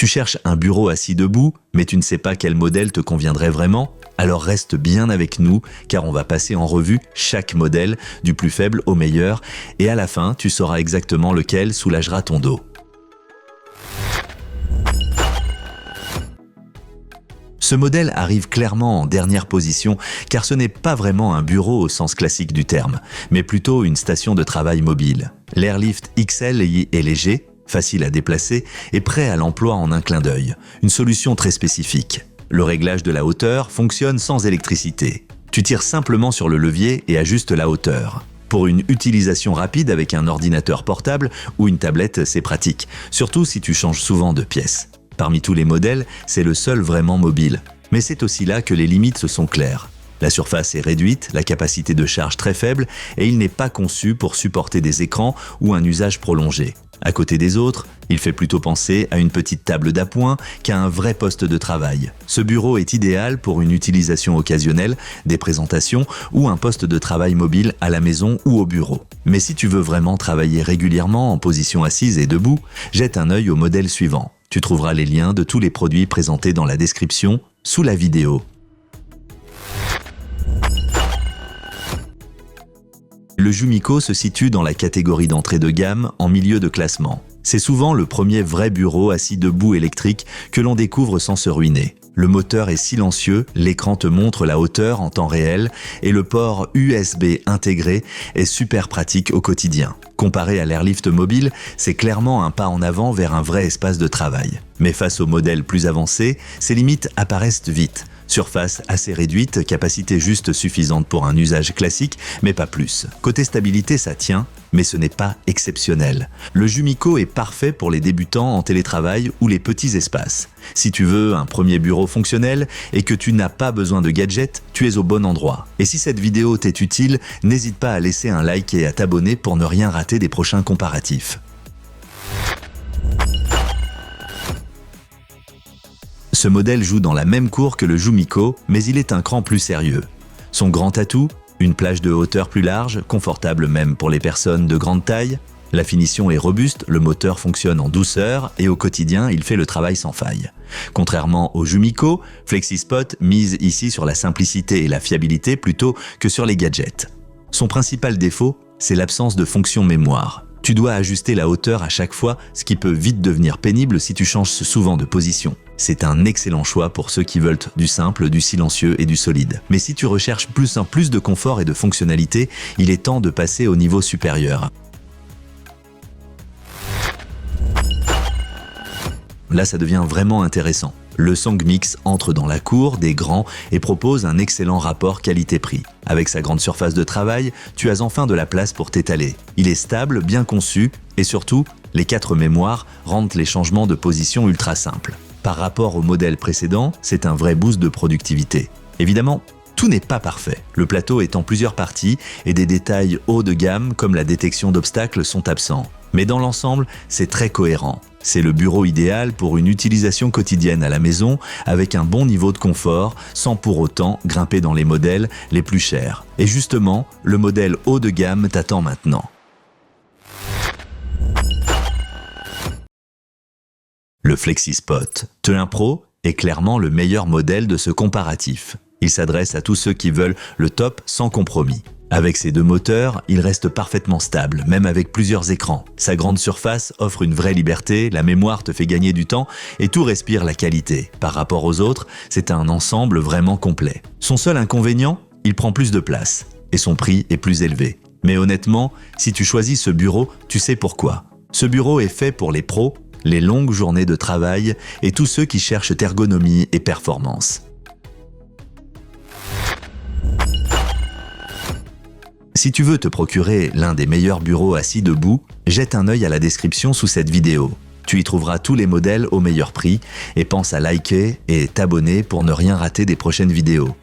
Tu cherches un bureau assis debout, mais tu ne sais pas quel modèle te conviendrait vraiment? Alors reste bien avec nous, car on va passer en revue chaque modèle, du plus faible au meilleur, et à la fin, tu sauras exactement lequel soulagera ton dos. Ce modèle arrive clairement en dernière position, car ce n'est pas vraiment un bureau au sens classique du terme, mais plutôt une station de travail mobile. L'Airlift XL est léger, facile à déplacer et prêt à l'emploi en un clin d'œil. Une solution très spécifique. Le réglage de la hauteur fonctionne sans électricité. Tu tires simplement sur le levier et ajustes la hauteur. Pour une utilisation rapide avec un ordinateur portable ou une tablette, c'est pratique, surtout si tu changes souvent de pièce. Parmi tous les modèles, c'est le seul vraiment mobile. Mais c'est aussi là que les limites se sont claires. La surface est réduite, la capacité de charge très faible et il n'est pas conçu pour supporter des écrans ou un usage prolongé. À côté des autres, il fait plutôt penser à une petite table d'appoint qu'à un vrai poste de travail. Ce bureau est idéal pour une utilisation occasionnelle, des présentations ou un poste de travail mobile à la maison ou au bureau. Mais si tu veux vraiment travailler régulièrement en position assise et debout, jette un œil au modèle suivant. Tu trouveras les liens de tous les produits présentés dans la description sous la vidéo. Le Jumiko se situe dans la catégorie d'entrée de gamme en milieu de classement. C'est souvent le premier vrai bureau assis debout électrique que l'on découvre sans se ruiner. Le moteur est silencieux, l'écran te montre la hauteur en temps réel et le port USB intégré est super pratique au quotidien. Comparé à l'Airlift mobile, c'est clairement un pas en avant vers un vrai espace de travail. Mais face aux modèles plus avancés, ses limites apparaissent vite. Surface assez réduite, capacité juste suffisante pour un usage classique, mais pas plus. Côté stabilité, ça tient, mais ce n'est pas exceptionnel. Le Jumiko est parfait pour les débutants en télétravail ou les petits espaces. Si tu veux un premier bureau fonctionnel et que tu n'as pas besoin de gadgets, tu es au bon endroit. Et si cette vidéo t'est utile, n'hésite pas à laisser un like et à t'abonner pour ne rien rater des prochains comparatifs. Ce modèle joue dans la même cour que le Jumiko, mais il est un cran plus sérieux. Son grand atout, une plage de hauteur plus large, confortable même pour les personnes de grande taille. La finition est robuste, le moteur fonctionne en douceur et au quotidien, il fait le travail sans faille. Contrairement au Jumiko, FlexiSpot mise ici sur la simplicité et la fiabilité plutôt que sur les gadgets. Son principal défaut, c'est l'absence de fonction mémoire. Tu dois ajuster la hauteur à chaque fois, ce qui peut vite devenir pénible si tu changes souvent de position. C'est un excellent choix pour ceux qui veulent du simple, du silencieux et du solide. Mais si tu recherches plus de confort et de fonctionnalité, il est temps de passer au niveau supérieur. Là, ça devient vraiment intéressant. Le Songmix entre dans la cour des grands et propose un excellent rapport qualité-prix. Avec sa grande surface de travail, tu as enfin de la place pour t'étaler. Il est stable, bien conçu et surtout, les 4 mémoires rendent les changements de position ultra simples. Par rapport au modèle précédent, c'est un vrai boost de productivité. Évidemment, tout n'est pas parfait. Le plateau est en plusieurs parties et des détails haut de gamme comme la détection d'obstacles sont absents. Mais dans l'ensemble, c'est très cohérent. C'est le bureau idéal pour une utilisation quotidienne à la maison avec un bon niveau de confort sans pour autant grimper dans les modèles les plus chers. Et justement, le modèle haut de gamme t'attend maintenant. Le FlexiSpot T1 Pro est clairement le meilleur modèle de ce comparatif. Il s'adresse à tous ceux qui veulent le top sans compromis. Avec ses 2 moteurs, il reste parfaitement stable, même avec plusieurs écrans. Sa grande surface offre une vraie liberté, la mémoire te fait gagner du temps et tout respire la qualité. Par rapport aux autres, c'est un ensemble vraiment complet. Son seul inconvénient, il prend plus de place et son prix est plus élevé. Mais honnêtement, si tu choisis ce bureau, tu sais pourquoi. Ce bureau est fait pour les pros, les longues journées de travail et tous ceux qui cherchent ergonomie et performance. Si tu veux te procurer l'un des meilleurs bureaux assis debout, jette un œil à la description sous cette vidéo. Tu y trouveras tous les modèles au meilleur prix et pense à liker et t'abonner pour ne rien rater des prochaines vidéos.